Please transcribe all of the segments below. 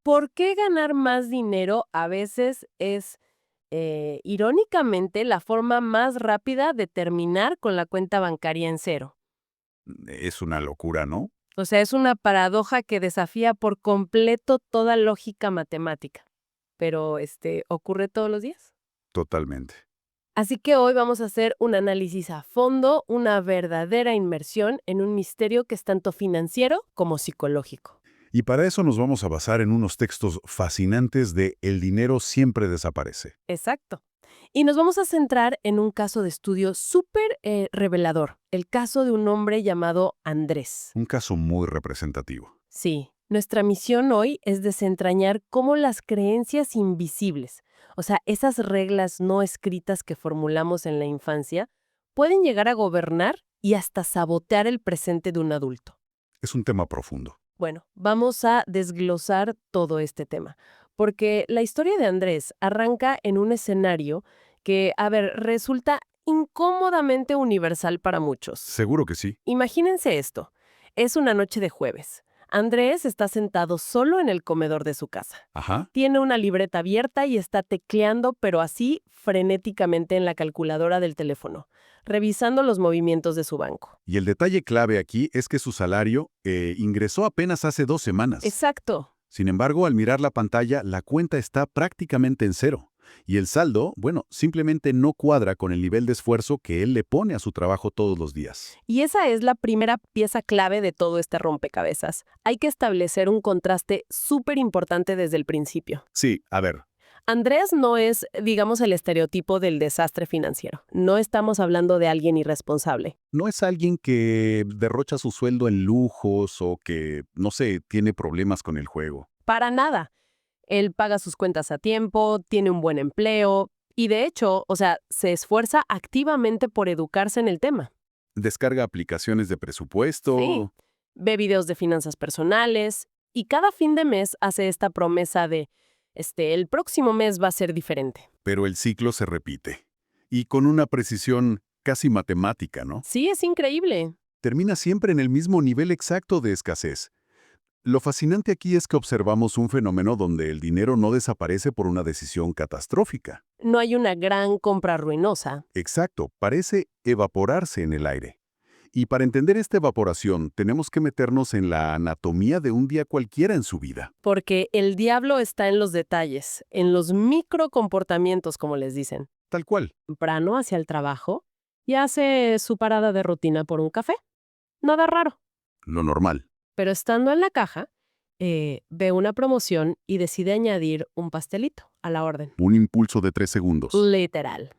¿Por qué ganar más dinero a veces es, irónicamente, la forma más rápida de terminar con la cuenta bancaria en cero? Es una locura, ¿no? O sea, es una paradoja que desafía por completo toda lógica matemática. Pero, ¿ocurre todos los días? Totalmente. Así que hoy vamos a hacer un análisis a fondo, una verdadera inmersión en un misterio que es tanto financiero como psicológico. Y para eso nos vamos a basar en unos textos fascinantes de El dinero siempre desaparece. Exacto. Y nos vamos a centrar en un caso de estudio súper revelador, el caso de un hombre llamado Andrés. Un caso muy representativo. Sí, nuestra misión hoy es desentrañar cómo las creencias invisibles, o sea, esas reglas no escritas que formulamos en la infancia, pueden llegar a gobernar y hasta sabotear el presente de un adulto. Es un tema profundo. Bueno, vamos a desglosar todo este tema, porque la historia de Andrés arranca en un escenario que, a ver, resulta incómodamente universal para muchos. Seguro que sí. Imagínense esto. Es una noche de jueves. Andrés está sentado solo en el comedor de su casa. Ajá. Tiene una libreta abierta y está tecleando, pero así frenéticamente en la calculadora del teléfono, revisando los movimientos de su banco. Y el detalle clave aquí es que su salario ingresó apenas hace 2 semanas. Exacto. Sin embargo, al mirar la pantalla, la cuenta está prácticamente en cero. Y el saldo, bueno, simplemente no cuadra con el nivel de esfuerzo que él le pone a su trabajo todos los días. Y esa es la primera pieza clave de todo este rompecabezas. Hay que establecer un contraste súper importante desde el principio. Sí, a ver, Andrés no es, digamos, el estereotipo del desastre financiero. No estamos hablando de alguien irresponsable. no es alguien que derrocha su sueldo en lujos o que, no sé, tiene problemas con el juego. Para nada. Él paga sus cuentas a tiempo, tiene un buen empleo y de hecho, o sea, se esfuerza activamente por educarse en el tema. Descarga aplicaciones de Sí. presupuesto, Ve videos de finanzas personales y cada fin de mes hace esta promesa de, el próximo mes va a ser diferente. pero el ciclo se repite. Y con una precisión casi matemática, ¿no? Sí, es increíble. Termina siempre en el mismo nivel exacto de escasez. Lo fascinante aquí es que observamos un fenómeno donde el dinero no desaparece por una decisión catastrófica. No hay una gran compra ruinosa, Exacto, parece evaporarse en el aire. Y para entender esta evaporación, tenemos que meternos en la anatomía de un día cualquiera en su vida. porque el diablo está en los detalles, en los microcomportamientos, como les dicen. Tal cual, Temprano hacia el trabajo y hace su parada de rutina por un café. Nada raro. lo normal. Pero estando en la caja, ve una promoción y decide añadir un pastelito a la orden. Un impulso de 3 segundos. Literal.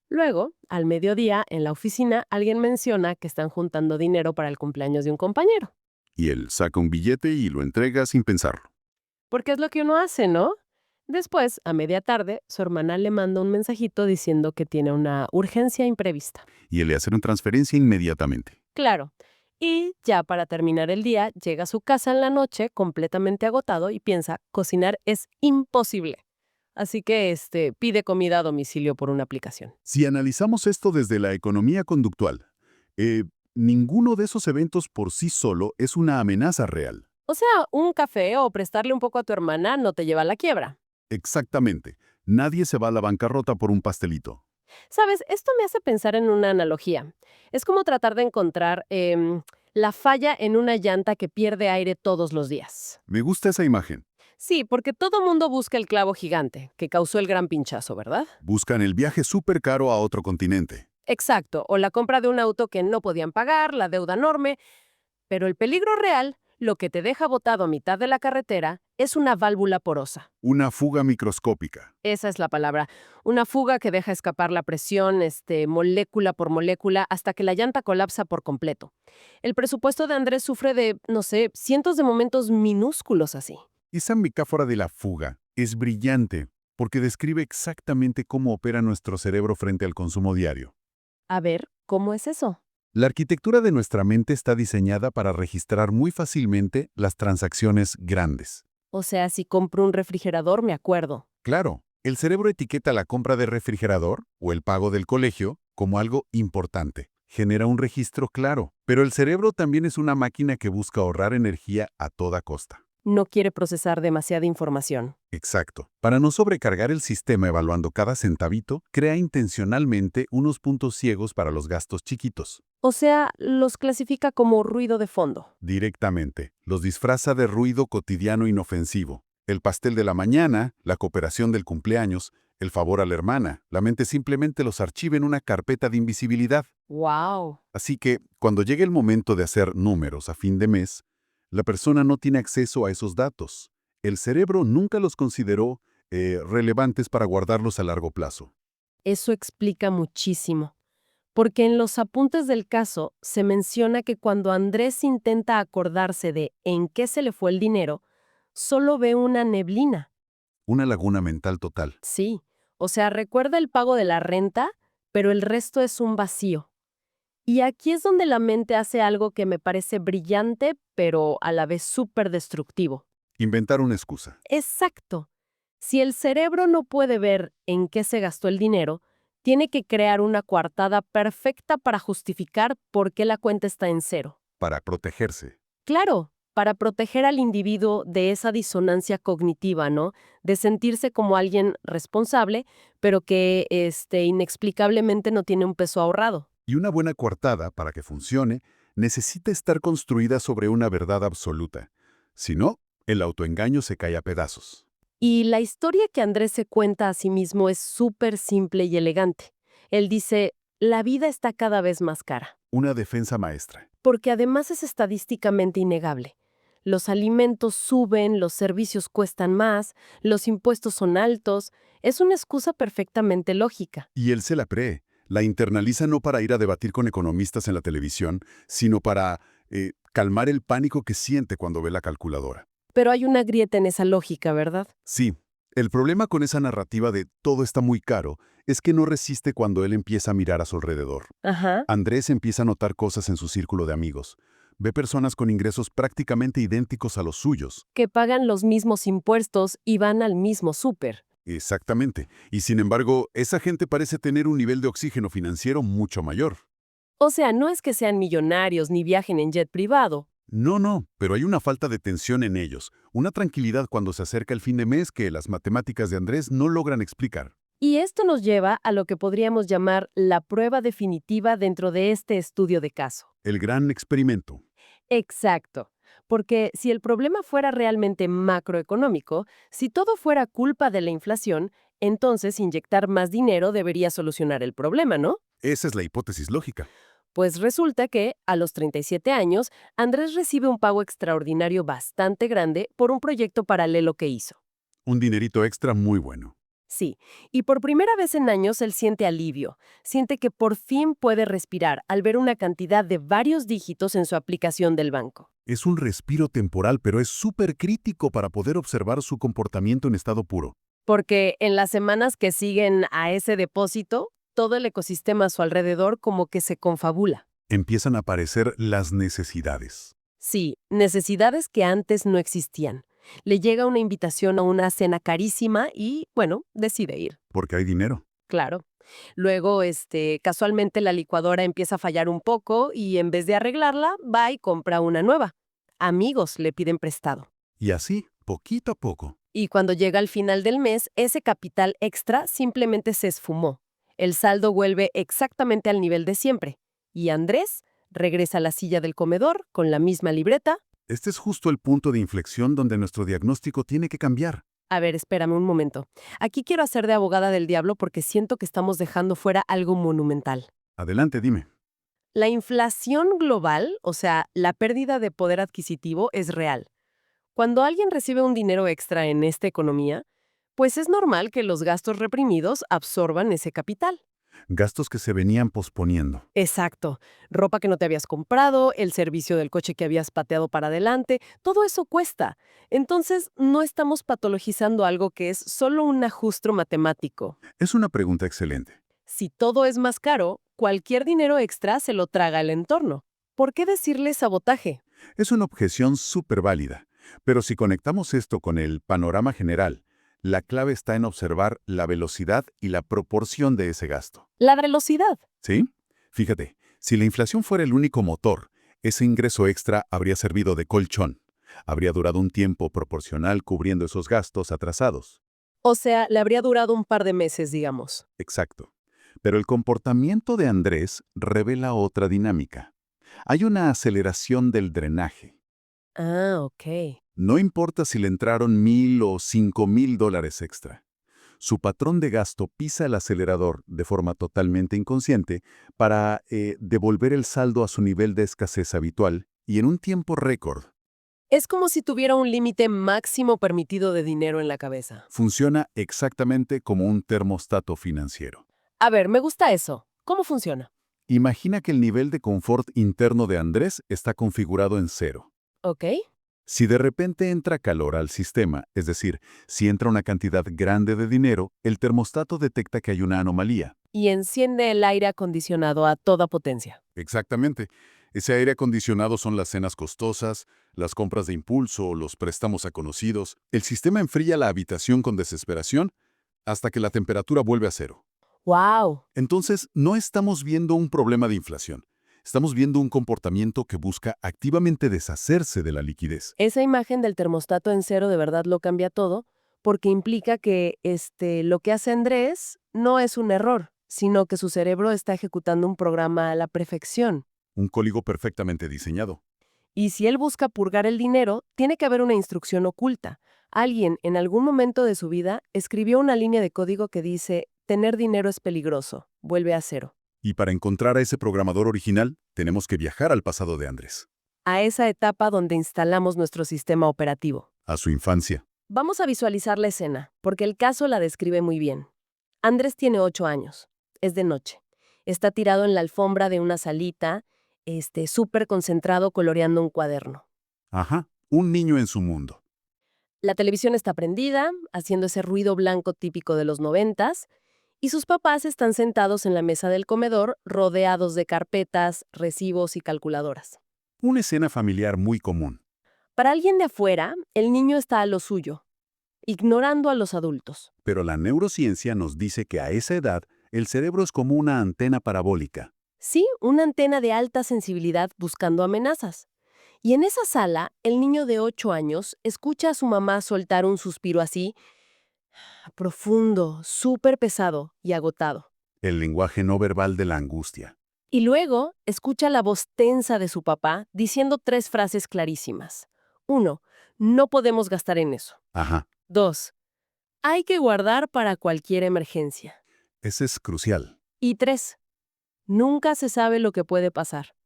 Luego, al mediodía, en la oficina, alguien menciona que están juntando dinero para el cumpleaños de un compañero. Y él saca un billete y lo entrega sin pensarlo. Porque es lo que uno hace, ¿no? Después, a media tarde, su hermana le manda un mensajito diciendo que tiene una urgencia imprevista. Y él le hace una transferencia inmediatamente. Claro. Y ya para terminar el día, llega a su casa en la noche completamente agotado y piensa, cocinar es imposible. Así que pide comida a domicilio por una aplicación. Si analizamos esto desde la economía conductual, eh, ninguno de esos eventos por sí solo es una amenaza real. O sea, un café o prestarle un poco a tu hermana no te lleva a la quiebra. Exactamente. Nadie se va a la bancarrota por un pastelito. ¿Sabes? Esto me hace pensar en una analogía. Es como tratar de encontrar la falla en una llanta que pierde aire todos los días. Me gusta esa imagen. Sí, porque todo mundo busca el clavo gigante que causó el gran pinchazo, ¿verdad? Buscan el viaje súper caro a otro continente. Exacto, o la compra de un auto que no podían pagar, la deuda enorme, pero el peligro real, lo que te deja botado a mitad de la carretera, es una válvula porosa. Una fuga microscópica. Esa es la palabra. Una fuga que deja escapar la presión, molécula por molécula, hasta que la llanta colapsa por completo. El presupuesto de Andrés sufre de, no sé, cientos de momentos minúsculos así. Esa metáfora de la fuga es brillante porque describe exactamente cómo opera nuestro cerebro frente al consumo diario. A ver, ¿cómo es eso? La arquitectura de nuestra mente está diseñada para registrar muy fácilmente las transacciones grandes. O sea, si compro un refrigerador, me acuerdo. Claro, el cerebro etiqueta la compra de refrigerador o el pago del colegio como algo importante. Genera un registro claro, pero el cerebro también es una máquina que busca ahorrar energía a toda costa. no quiere procesar demasiada información. Exacto. Para no sobrecargar el sistema evaluando cada centavito, crea intencionalmente unos puntos ciegos para los gastos chiquitos. O sea, los clasifica como ruido de fondo. Directamente. Los disfraza de ruido cotidiano inofensivo. El pastel de la mañana, la cooperación del cumpleaños, el favor a la hermana. La mente simplemente los archiva en una carpeta de invisibilidad. ¡Wow! Así que, cuando llegue el momento de hacer números a fin de mes, la persona no tiene acceso a esos datos. El cerebro nunca los consideró relevantes para guardarlos a largo plazo. Eso explica muchísimo. Porque en los apuntes del caso se menciona que cuando Andrés intenta acordarse de en qué se le fue el dinero, solo ve una neblina. Una laguna mental total. Sí, o sea, recuerda el pago de la renta, pero el resto es un vacío. Y aquí es donde la mente hace algo que me parece brillante, pero a la vez súper destructivo. Inventar una excusa. Exacto. Si el cerebro no puede ver en qué se gastó el dinero, tiene que crear una coartada perfecta para justificar por qué la cuenta está en cero. Para protegerse. Claro, para proteger al individuo de esa disonancia cognitiva, ¿no? De sentirse como alguien responsable, pero que inexplicablemente no tiene un peso ahorrado. Y una buena coartada, para que funcione, necesita estar construida sobre una verdad absoluta. Si no, el autoengaño se cae a pedazos. Y la historia que Andrés se cuenta a sí mismo es súper simple y elegante. Él dice, la vida está cada vez más cara, Una defensa maestra. porque además es estadísticamente innegable. Los alimentos suben, los servicios cuestan más, los impuestos son altos. Es una excusa perfectamente lógica. Y él se la cree. La internaliza no para ir a debatir con economistas en la televisión, sino para calmar el pánico que siente cuando ve la calculadora. Pero hay una grieta en esa lógica, ¿verdad? Sí, el problema con esa narrativa de todo está muy caro es que no resiste cuando él empieza a mirar a su alrededor. Ajá. Andrés empieza a notar cosas en su círculo de amigos. Ve personas con ingresos prácticamente idénticos a los suyos. Que pagan los mismos impuestos y van al mismo súper. Exactamente. Y sin embargo, esa gente parece tener un nivel de oxígeno financiero mucho mayor. O sea, no es que sean millonarios ni viajen en jet privado. No, pero hay una falta de tensión en ellos, una tranquilidad cuando se acerca el fin de mes que las matemáticas de Andrés no logran explicar. Y esto nos lleva a lo que podríamos llamar la prueba definitiva dentro de este estudio de caso. El gran experimento. Exacto. Porque si el problema fuera realmente macroeconómico, si todo fuera culpa de la inflación, entonces inyectar más dinero debería solucionar el problema, ¿no? Esa es la hipótesis lógica. Pues resulta que, a los 37 años, Andrés recibe un pago extraordinario bastante grande por un proyecto paralelo que hizo. Un dinerito extra muy bueno. Sí, y por primera vez en años él siente alivio, siente que por fin puede respirar al ver una cantidad de varios dígitos en su aplicación del banco. Es un respiro temporal, pero es súper crítico para poder observar su comportamiento en estado puro. Porque en las semanas que siguen a ese depósito, todo el ecosistema a su alrededor como que se confabula. Empiezan a aparecer las necesidades. Sí, necesidades que antes no existían. Le llega una invitación a una cena carísima y, bueno, decide ir. Porque hay dinero. Claro. Luego, casualmente la licuadora empieza a fallar un poco y en vez de arreglarla, va y compra una nueva. Amigos le piden prestado. Y así, poquito a poco. Y cuando llega al final del mes, ese capital extra simplemente se esfumó. El saldo vuelve exactamente al nivel de siempre. Y Andrés regresa a la silla del comedor con la misma libreta. Este es justo el punto de inflexión donde nuestro diagnóstico tiene que cambiar. A ver, espérame un momento. Aquí quiero hacer de abogada del diablo porque siento que estamos dejando fuera algo monumental. Adelante, dime. La inflación global, o sea, la pérdida de poder adquisitivo, es real. Cuando alguien recibe un dinero extra en esta economía, pues es normal que los gastos reprimidos absorban ese capital. Gastos que se venían posponiendo. Exacto. Ropa que no te habías comprado, el servicio del coche que habías pateado para adelante, todo eso cuesta. Entonces, no estamos patologizando algo que es solo un ajuste matemático. Es una pregunta excelente. Si todo es más caro, cualquier dinero extra se lo traga el entorno. ¿Por qué decirle sabotaje? Es una objeción súper válida. Pero si conectamos esto con el panorama general, la clave está en observar la velocidad y la proporción de ese gasto. La velocidad. ¿Sí? Fíjate, si la inflación fuera el único motor, ese ingreso extra habría servido de colchón. Habría durado un tiempo proporcional cubriendo esos gastos atrasados. O sea, le habría durado un par de meses, digamos. Exacto. Pero el comportamiento de Andrés revela otra dinámica. Hay una aceleración del drenaje. Ah, ok. No importa si le entraron 1,000 o 5,000 dólares extra. Su patrón de gasto pisa el acelerador de forma totalmente inconsciente para devolver el saldo a su nivel de escasez habitual y en un tiempo récord. Es como si tuviera un límite máximo permitido de dinero en la cabeza. Funciona exactamente como un termostato financiero. A ver, me gusta eso. ¿Cómo funciona? Imagina que el nivel de confort interno de Andrés está configurado en 0. ¿Ok? Si de repente entra calor al sistema, es decir, si entra una cantidad grande de dinero, el termostato detecta que hay una anomalía. Y enciende el aire acondicionado a toda potencia. Exactamente. Ese aire acondicionado son las cenas costosas, las compras de impulso, los préstamos a conocidos. El sistema enfría la habitación con desesperación hasta que la temperatura vuelve a 0. ¡Wow! Entonces, no estamos viendo un problema de inflación. Estamos viendo un comportamiento que busca activamente deshacerse de la liquidez. Esa imagen del termostato en cero de verdad lo cambia todo, porque implica que lo que hace Andrés no es un error, sino que su cerebro está ejecutando un programa a la perfección. Un código perfectamente diseñado. Y si él busca purgar el dinero, tiene que haber una instrucción oculta. Alguien, en algún momento de su vida, escribió una línea de código que dice, tener dinero es peligroso, vuelve a cero. Y para encontrar a ese programador original, tenemos que viajar al pasado de Andrés, A esa etapa donde instalamos nuestro sistema operativo. a su infancia. Vamos a visualizar la escena, porque el caso la describe muy bien. Andrés tiene 8 años. Es de noche. Está tirado en la alfombra de una salita, súper concentrado coloreando un cuaderno. Ajá, un niño en su mundo. La televisión está prendida, haciendo ese ruido blanco típico de los 90s, y sus papás están sentados en la mesa del comedor, rodeados de carpetas, recibos y calculadoras. Una escena familiar muy común. Para alguien de afuera, el niño está a lo suyo, ignorando a los adultos. Pero la neurociencia nos dice que a esa edad, el cerebro es como una antena parabólica. Sí, una antena de alta sensibilidad buscando amenazas. Y en esa sala, el niño de 8 años escucha a su mamá soltar un suspiro así, profundo, súper pesado y agotado. El lenguaje no verbal de la angustia. Y luego escucha la voz tensa de su papá diciendo 3 frases clarísimas. 1. No podemos gastar en eso. Ajá, 2. Hay que guardar para cualquier emergencia. ese es crucial. Y 3. Nunca se sabe lo que puede pasar.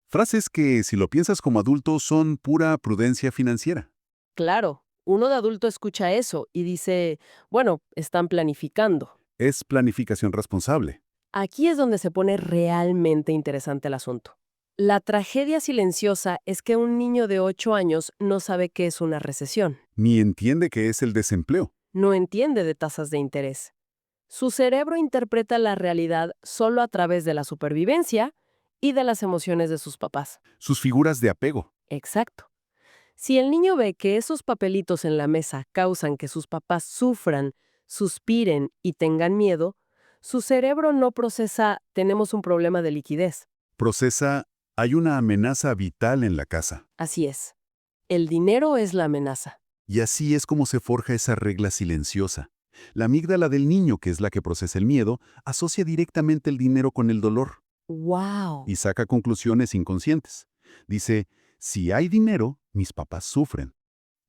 Frases que, si lo piensas como adulto, son pura prudencia financiera. Claro, uno de adulto escucha eso y dice, bueno, están planificando. Es planificación responsable. Aquí es donde se pone realmente interesante el asunto. La tragedia silenciosa es que un niño de 8 años no sabe qué es una recesión. Ni entiende que es el desempleo. No entiende de tasas de interés. Su cerebro interpreta la realidad solo a través de la supervivencia y de las emociones de sus papás. Sus figuras de apego. Exacto. Si el niño ve que esos papelitos en la mesa causan que sus papás sufran, suspiren y tengan miedo, su cerebro no procesa tenemos un problema de liquidez. Procesa, hay una amenaza vital en la casa. Así es. El dinero es la amenaza. Y así es como se forja esa regla silenciosa. La amígdala del niño, que es la que procesa el miedo, asocia directamente el dinero con el dolor ¡Wow! y saca conclusiones inconscientes. Dice, si hay dinero, mis papás sufren.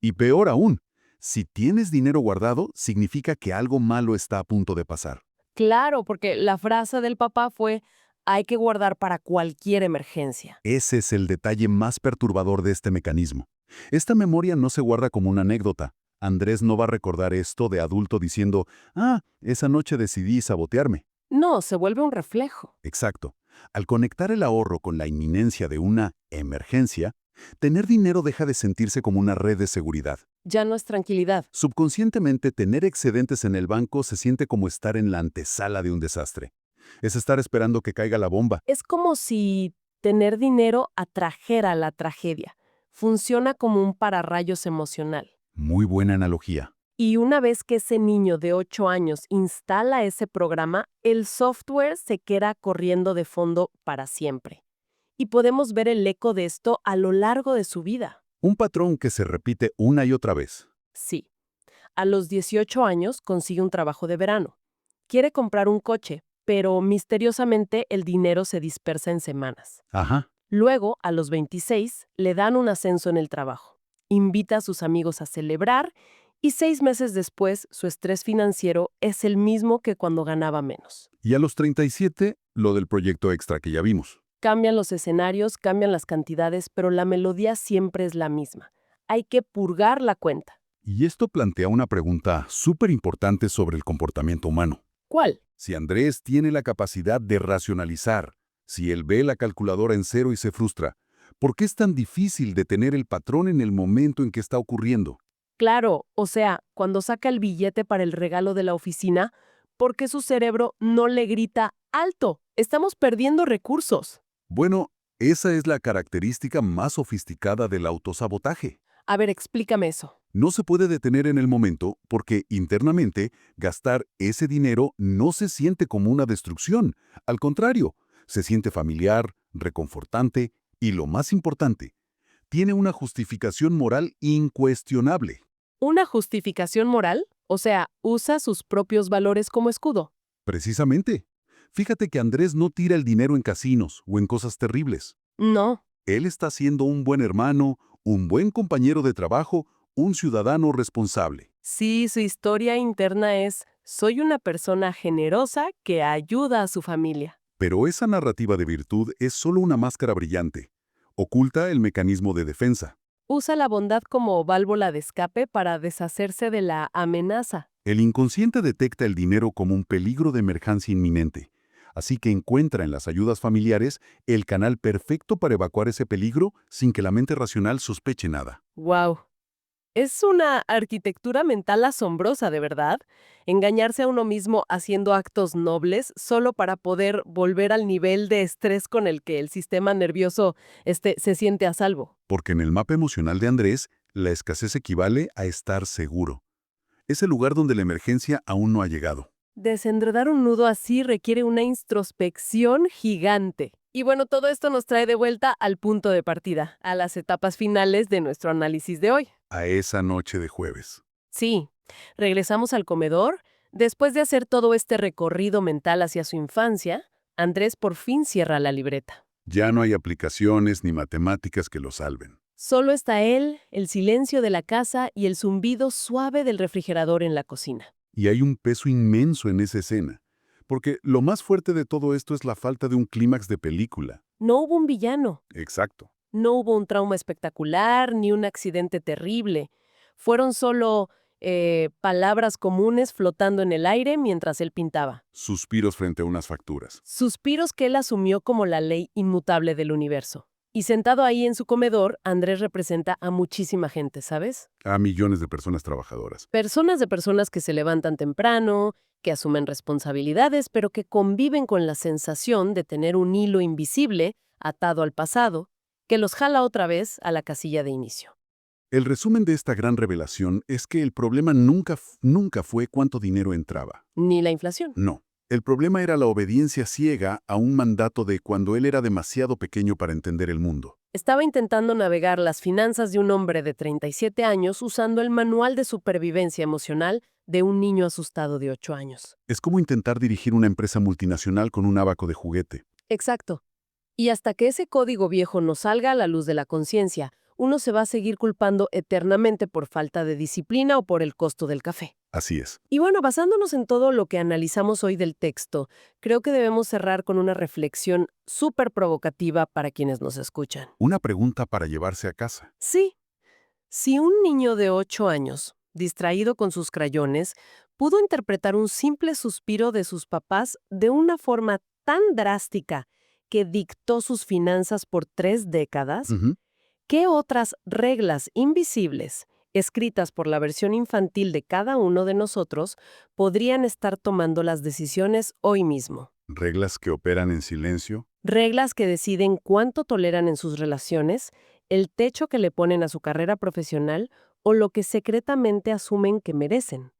Y peor aún, si tienes dinero guardado, significa que algo malo está a punto de pasar. Claro, porque la frase del papá fue, hay que guardar para cualquier emergencia. Ese es el detalle más perturbador de este mecanismo. Esta memoria no se guarda como una anécdota. Andrés no va a recordar esto de adulto diciendo, esa noche decidí sabotearme. No, se vuelve un reflejo. Exacto. Al conectar el ahorro con la inminencia de una emergencia, tener dinero deja de sentirse como una red de seguridad. Ya no es tranquilidad. Subconscientemente, tener excedentes en el banco se siente como estar en la antesala de un desastre. Es estar esperando que caiga la bomba. Es como si tener dinero atrajera la tragedia. Funciona como un pararrayos emocional. Muy buena analogía. Y una vez que ese niño de 8 años instala ese programa, el software se queda corriendo de fondo para siempre. Y podemos ver el eco de esto a lo largo de su vida. Un patrón que se repite una y otra vez. Sí. A los 18 años consigue un trabajo de verano. Quiere comprar un coche, pero misteriosamente el dinero se dispersa en semanas. Ajá. Luego, a los 26, le dan un ascenso en el trabajo. Invita a sus amigos a celebrar y 6 meses después su estrés financiero es el mismo que cuando ganaba menos. Y a los 37, lo del proyecto extra que ya vimos. Cambian los escenarios, cambian las cantidades, pero la melodía siempre es la misma. Hay que purgar la cuenta. Y esto plantea una pregunta súper importante sobre el comportamiento humano. ¿Cuál? Si Andrés tiene la capacidad de racionalizar, si él ve la calculadora en cero y se frustra, ¿por qué es tan difícil detener el patrón en el momento en que está ocurriendo? Claro, o sea, cuando saca el billete para el regalo de la oficina, ¿por qué su cerebro no le grita alto? Estamos perdiendo recursos. Bueno, esa es la característica más sofisticada del autosabotaje. A ver, explícame eso. No se puede detener en el momento porque internamente gastar ese dinero no se siente como una destrucción. Al contrario, se siente familiar, reconfortante y, lo más importante, tiene una justificación moral incuestionable. ¿Una justificación moral? O sea, usa sus propios valores como escudo. Precisamente. Fíjate que Andrés no tira el dinero en casinos o en cosas terribles. No. Él está siendo un buen hermano, un buen compañero de trabajo, un ciudadano responsable. Sí, su historia interna es, soy una persona generosa que ayuda a su familia. Pero esa narrativa de virtud es solo una máscara brillante. Oculta el mecanismo de defensa. Usa la bondad como válvula de escape para deshacerse de la amenaza. El inconsciente detecta el dinero como un peligro de emergencia inminente. Así que encuentra en las ayudas familiares el canal perfecto para evacuar ese peligro sin que la mente racional sospeche nada. ¡Wow! Es una arquitectura mental asombrosa, de verdad. Engañarse a uno mismo haciendo actos nobles solo para poder volver al nivel de estrés con el que el sistema nervioso se siente a salvo. Porque en el mapa emocional de Andrés, la escasez equivale a estar seguro. Es el lugar donde la emergencia aún no ha llegado. Desenredar un nudo así requiere una introspección gigante. Y bueno, todo esto nos trae de vuelta al punto de partida, a las etapas finales de nuestro análisis de hoy. A esa noche de jueves. Sí, regresamos al comedor. Después de hacer todo este recorrido mental hacia su infancia, Andrés por fin cierra la libreta. Ya no hay aplicaciones ni matemáticas que lo salven. Solo está él, el silencio de la casa y el zumbido suave del refrigerador en la cocina. Y hay un peso inmenso en esa escena. Porque lo más fuerte de todo esto es la falta de un clímax de película. No hubo un villano, Exacto. no hubo un trauma espectacular ni un accidente terrible. Fueron solo palabras comunes flotando en el aire mientras él pintaba. Suspiros frente a unas facturas. Suspiros que él asumió como la ley inmutable del universo. Y sentado ahí en su comedor, Andrés representa a muchísima gente, ¿sabes? A millones de personas trabajadoras. Personas que se levantan temprano, que asumen responsabilidades, pero que conviven con la sensación de tener un hilo invisible atado al pasado, que los jala otra vez a la casilla de inicio. El resumen de esta gran revelación es que el problema nunca fue cuánto dinero entraba. Ni la inflación. No. El problema era la obediencia ciega a un mandato de cuando él era demasiado pequeño para entender el mundo. Estaba intentando navegar las finanzas de un hombre de 37 años usando el manual de supervivencia emocional de un niño asustado de 8 años. Es como intentar dirigir una empresa multinacional con un abaco de juguete. Exacto. Y hasta que ese código viejo no salga a la luz de la conciencia, uno se va a seguir culpando eternamente por falta de disciplina o por el costo del café. Así es. Y bueno, basándonos en todo lo que analizamos hoy del texto, creo que debemos cerrar con una reflexión súper provocativa para quienes nos escuchan. Una pregunta para llevarse a casa. Sí, si un niño de 8 años, distraído con sus crayones, pudo interpretar un simple suspiro de sus papás de una forma tan drástica que dictó sus finanzas por 3 décadas, Ujú. ¿qué otras reglas invisibles, escritas por la versión infantil de cada uno de nosotros, podrían estar tomando las decisiones hoy mismo? Reglas que operan en silencio. Reglas que deciden cuánto toleran en sus relaciones, el techo que le ponen a su carrera profesional o lo que secretamente asumen que merecen.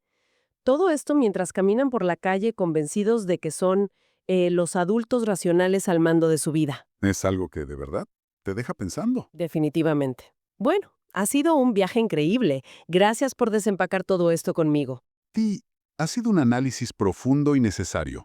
Todo esto mientras caminan por la calle convencidos de que son los adultos racionales al mando de su vida. Es algo que de verdad te deja pensando. Definitivamente. Bueno, Ha sido un viaje increíble. Gracias por desempacar todo esto conmigo. Sí, ha sido un análisis profundo y necesario.